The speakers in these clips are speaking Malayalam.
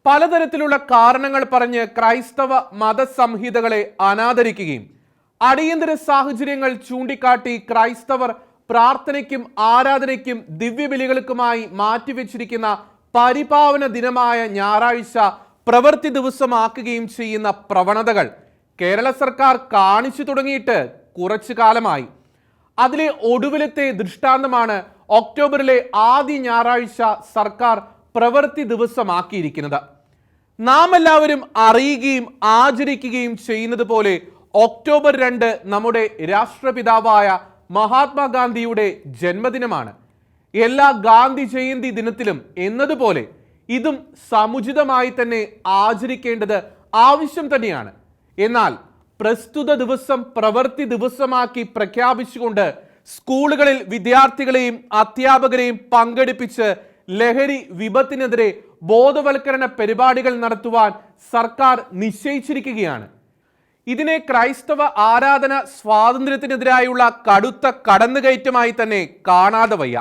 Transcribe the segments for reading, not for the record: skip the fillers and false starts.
പലതരത്തിലുള്ള കാരണങ്ങൾ പറഞ്ഞ് ക്രൈസ്തവ മതസംഹിതകളെ അനാദരിക്കുകയും അടിയന്തര സാഹചര്യങ്ങൾ ചൂണ്ടിക്കാട്ടി ക്രൈസ്തവർ പ്രാർത്ഥനയ്ക്കും ആരാധനയ്ക്കും ദിവ്യബലികൾക്കുമായി മാറ്റിവെച്ചിരിക്കുന്ന പരിപാവന ദിനമായ ഞായറാഴ്ച പ്രവൃത്തി ദിവസമാക്കുകയും ചെയ്യുന്ന പ്രവണതകൾ കേരള സർക്കാർ കാണിച്ചു തുടങ്ങിയിട്ട് കുറച്ചു കാലമായി. അതിലെ ഒടുവിലത്തെ ദൃഷ്ടാന്തമാണ് ഒക്ടോബറിലെ ആദ്യ ഞായറാഴ്ച സർക്കാർ പ്രവൃത്തി ദിവസമാക്കിയിരിക്കുന്നത്. നാം എല്ലാവരും അറിയുകയും ആചരിക്കുകയും ചെയ്യുന്നത് പോലെ ഒക്ടോബർ 2 നമ്മുടെ രാഷ്ട്രപിതാവായ മഹാത്മാഗാന്ധിയുടെ ജന്മദിനമാണ്. എല്ലാ ഗാന്ധി ജയന്തി ദിനത്തിലും എന്നതുപോലെ ഇതും സമുചിതമായി തന്നെ ആചരിക്കേണ്ടത് ആവശ്യം തന്നെയാണ്. എന്നാൽ പ്രസ്തുത ദിവസം പ്രവൃത്തി ദിവസമാക്കി പ്രഖ്യാപിച്ചുകൊണ്ട് സ്കൂളുകളിൽ വിദ്യാർത്ഥികളെയും അധ്യാപകരെയും പങ്കെടുപ്പിച്ച് ലഹരി വിപത്തിനെതിരെ ബോധവൽക്കരണ പരിപാടികൾ നടത്തുവാൻ സർക്കാർ നിശ്ചയിച്ചിരിക്കുകയാണ്. ഇതിനെ ക്രൈസ്തവ ആരാധന സ്വാതന്ത്ര്യത്തിനെതിരായുള്ള കടുത്ത കടന്നുകയറ്റമായി തന്നെ കാണാതെ വയ്യ.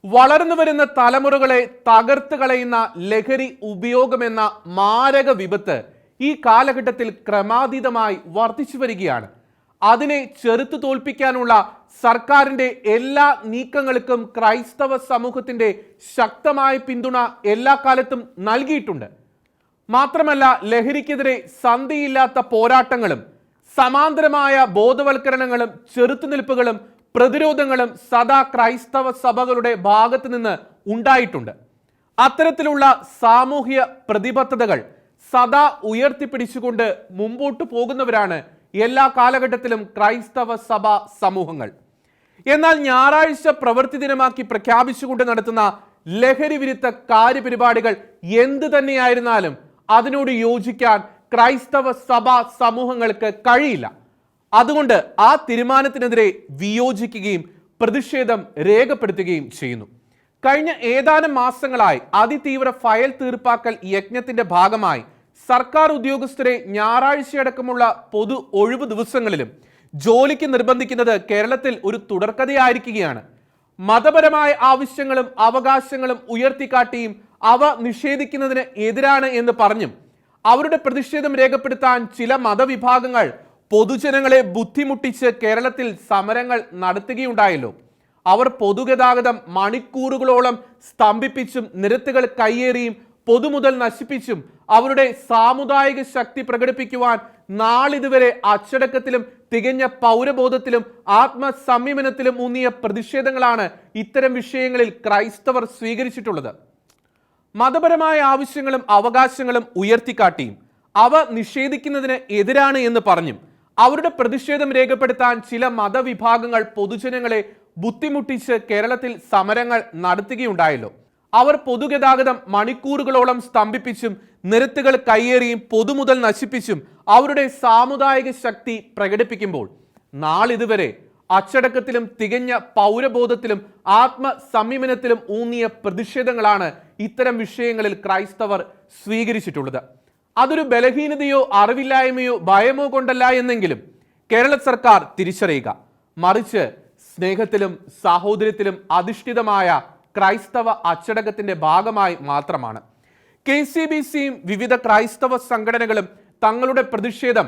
വളർന്നു വരുന്ന തലമുറകളെ തകർത്ത് കളയുന്ന ലഹരി ഉപയോഗമെന്ന മാരക വിപത്ത് ഈ കാലഘട്ടത്തിൽ ക്രമാതീതമായി വർദ്ധിച്ചു വരികയാണ്. അതിനെ ചെറുത്തു തോൽപ്പിക്കാനുള്ള സർക്കാരിന്റെ എല്ലാ നീക്കങ്ങൾക്കും ക്രൈസ്തവ സമൂഹത്തിന്റെ ശക്തമായ പിന്തുണ എല്ലാ കാലത്തും നൽകിയിട്ടുണ്ട്. മാത്രമല്ല, ലഹരിക്കെതിരെ സന്ധിയില്ലാത്ത പോരാട്ടങ്ങളും സമാന്തരമായ ബോധവൽക്കരണങ്ങളും ചെറുത്തുനിൽപ്പുകളും പ്രതിരോധങ്ങളും സദാ ക്രൈസ്തവ സഭകളുടെ ഭാഗത്ത് നിന്ന് ഉണ്ടായിട്ടുണ്ട്. അത്തരത്തിലുള്ള സാമൂഹ്യ പ്രതിബദ്ധതകൾ സദാ ഉയർത്തിപ്പിടിച്ചുകൊണ്ട് മുമ്പോട്ട് പോകുന്നവരാണ് എല്ലാ കാലഘട്ടത്തിലും ക്രൈസ്തവ സഭാ സമൂഹങ്ങൾ. എന്നാൽ ഞായറാഴ്ച പ്രവൃത്തി ദിനമാക്കി പ്രഖ്യാപിച്ചുകൊണ്ട് നടത്തുന്ന ലഹരി വിരുദ്ധ കാര്യപരിപാടികൾ എന്ത് തന്നെയായിരുന്നാലും അതിനോട് യോജിക്കാൻ ക്രൈസ്തവ സഭാ സമൂഹങ്ങൾക്ക് കഴിയില്ല. അതുകൊണ്ട് ആ തീരുമാനത്തിനെതിരെ വിയോജിക്കുകയും പ്രതിഷേധം രേഖപ്പെടുത്തുകയും ചെയ്യുന്നു. കഴിഞ്ഞ ഏതാനും മാസങ്ങളായി അതിതീവ്ര ഫയൽ തീർപ്പാക്കൽ യജ്ഞത്തിന്റെ ഭാഗമായി സർക്കാർ ഉദ്യോഗസ്ഥരെ ഞായറാഴ്ചയടക്കമുള്ള പൊതു ഒഴിവ് ദിവസങ്ങളിലും ജോലിക്ക് നിർബന്ധിക്കുന്നത് കേരളത്തിൽ ഒരു തുടർക്കഥയായിരിക്കുകയാണ്. മതപരമായ ആവശ്യങ്ങളും അവകാശങ്ങളും ഉയർത്തിക്കാട്ടിയും അവ നിഷേധിക്കുന്നതിന് എതിരാണ് എന്ന് പറഞ്ഞും അവരുടെ പ്രതിഷേധം രേഖപ്പെടുത്താൻ ചില മതവിഭാഗങ്ങൾ പൊതുജനങ്ങളെ ബുദ്ധിമുട്ടിച്ച് കേരളത്തിൽ സമരങ്ങൾ നടത്തുകയുണ്ടായല്ലോ. അവർ പൊതുഗതാഗതം മണിക്കൂറുകളോളം സ്തംഭിപ്പിച്ചും നിരത്തുകൾ കയ്യേറിയും പൊതുമുതൽ നശിപ്പിച്ചും അവരുടെ സാമുദായിക ശക്തി പ്രകടിപ്പിക്കുവാൻ നാളിതുവരെ അച്ചടക്കത്തിലും തികഞ്ഞ പൗരബോധത്തിലും ആത്മസംയമനത്തിലും ഊന്നിയ പ്രതിഷേധങ്ങളാണ് ഇത്തരം വിഷയങ്ങളിൽ ക്രൈസ്തവർ സ്വീകരിച്ചിട്ടുള്ളത്. മതപരമായ ആവശ്യങ്ങളും അവകാശങ്ങളും ഉയർത്തിക്കാട്ടിയും അവ നിഷേധിക്കുന്നതിന് എതിരാണ് എന്ന് പറഞ്ഞും അവരുടെ പ്രതിഷേധം രേഖപ്പെടുത്താൻ ചില മതവിഭാഗങ്ങൾ പൊതുജനങ്ങളെ ബുദ്ധിമുട്ടിച്ച് കേരളത്തിൽ സമരങ്ങൾ നടത്തുകയുണ്ടായല്ലോ. അവർ പൊതുഗതാഗതം മണിക്കൂറുകളോളം സ്തംഭിപ്പിച്ചും നിരത്തുകൾ കയ്യേറിയും പൊതുമുതൽ നശിപ്പിച്ചും അവരുടെ സാമുദായിക ശക്തി പ്രകടിപ്പിക്കുമ്പോൾ നാളിതുവരെ അച്ചടക്കത്തിലും തികഞ്ഞ പൗരബോധത്തിലും ആത്മസംയമനത്തിലും ഊന്നിയ പ്രതിഷേധങ്ങളാണ് ഇത്തരം വിഷയങ്ങളിൽ ക്രൈസ്തവർ സ്വീകരിച്ചിട്ടുള്ളത്. അതൊരു ബലഹീനതയോ അറിവില്ലായ്മയോ ഭയമോ കൊണ്ടല്ല എന്നെങ്കിലും കേരള സർക്കാർ തിരിച്ചറിയുക. മറിച്ച് സ്നേഹത്തിലും സാഹോദര്യത്തിലും അധിഷ്ഠിതമായ ക്രൈസ്തവ അച്ചടക്കത്തിന്റെ ഭാഗമായി മാത്രമാണ്. KCBCയും വിവിധ ക്രൈസ്തവ സംഘടനകളും തങ്ങളുടെ പ്രതിഷേധം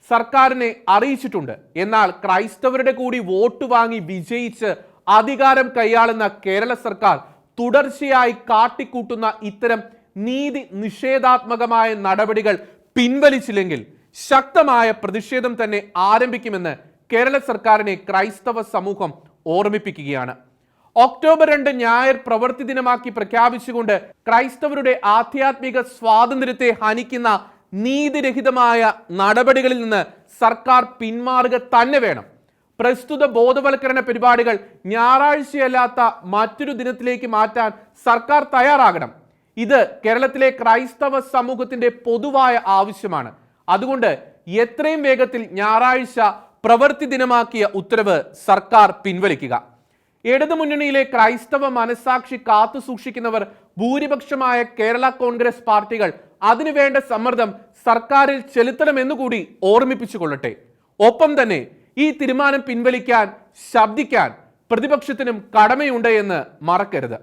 സർക്കാരിനെ അറിയിച്ചിട്ടുണ്ട്. എന്നാൽ ക്രൈസ്തവരുടെ കൂടി വോട്ട് വാങ്ങി വിജയിച്ച് അധികാരം കൈയാളുന്ന കേരള സർക്കാർ തുടർച്ചയായി കാട്ടിക്കൂട്ടുന്ന ഇത്തരം നീതി നിഷേധാത്മകമായ നടപടികൾ പിൻവലിച്ചില്ലെങ്കിൽ ശക്തമായ പ്രതിഷേധം തന്നെ ആരംഭിക്കുമെന്ന് കേരള സർക്കാരിനെ ക്രൈസ്തവ സമൂഹം ഓർമ്മിപ്പിക്കുകയാണ്. ഒക്ടോബർ 2 ഞായർ പ്രവൃത്തി ദിനമാക്കി പ്രഖ്യാപിച്ചുകൊണ്ട് ക്രൈസ്തവരുടെ ആധ്യാത്മിക സ്വാതന്ത്ര്യത്തെ ഹനിക്കുന്ന നീതിരഹിതമായ നടപടികളിൽ നിന്ന് സർക്കാർ പിന്മാറുക തന്നെ വേണം. പ്രസ്തുത ബോധവൽക്കരണ പരിപാടികൾ ഞായറാഴ്ചയല്ലാത്ത മറ്റൊരു ദിനത്തിലേക്ക് മാറ്റാൻ സർക്കാർ തയ്യാറാകണം. ഇത് കേരളത്തിലെ ക്രൈസ്തവ സമൂഹത്തിന്റെ പൊതുവായ ആവശ്യമാണ്. അതുകൊണ്ട് എത്രയും വേഗത്തിൽ ഞായറാഴ്ച പ്രവൃത്തി ദിനമാക്കിയ ഉത്തരവ് സർക്കാർ പിൻവലിക്കുക. ഇടതുമുന്നണിയിലെ ക്രൈസ്തവ മനസാക്ഷി കാത്തു സൂക്ഷിക്കുന്നവർ ഭൂരിപക്ഷമായ കേരള കോൺഗ്രസ് പാർട്ടികൾ അതിനുവേണ്ട സമ്മർദ്ദം സർക്കാരിൽ ചെലുത്തണമെന്നുകൂടി ഓർമ്മിപ്പിച്ചുകൊള്ളട്ടെ. ഒപ്പം തന്നെ ഈ തീരുമാനം പിൻവലിക്കാൻ ശബ്ദിക്കാൻ പ്രതിപക്ഷത്തിനും കടമയുണ്ട് എന്ന് മറക്കരുത്.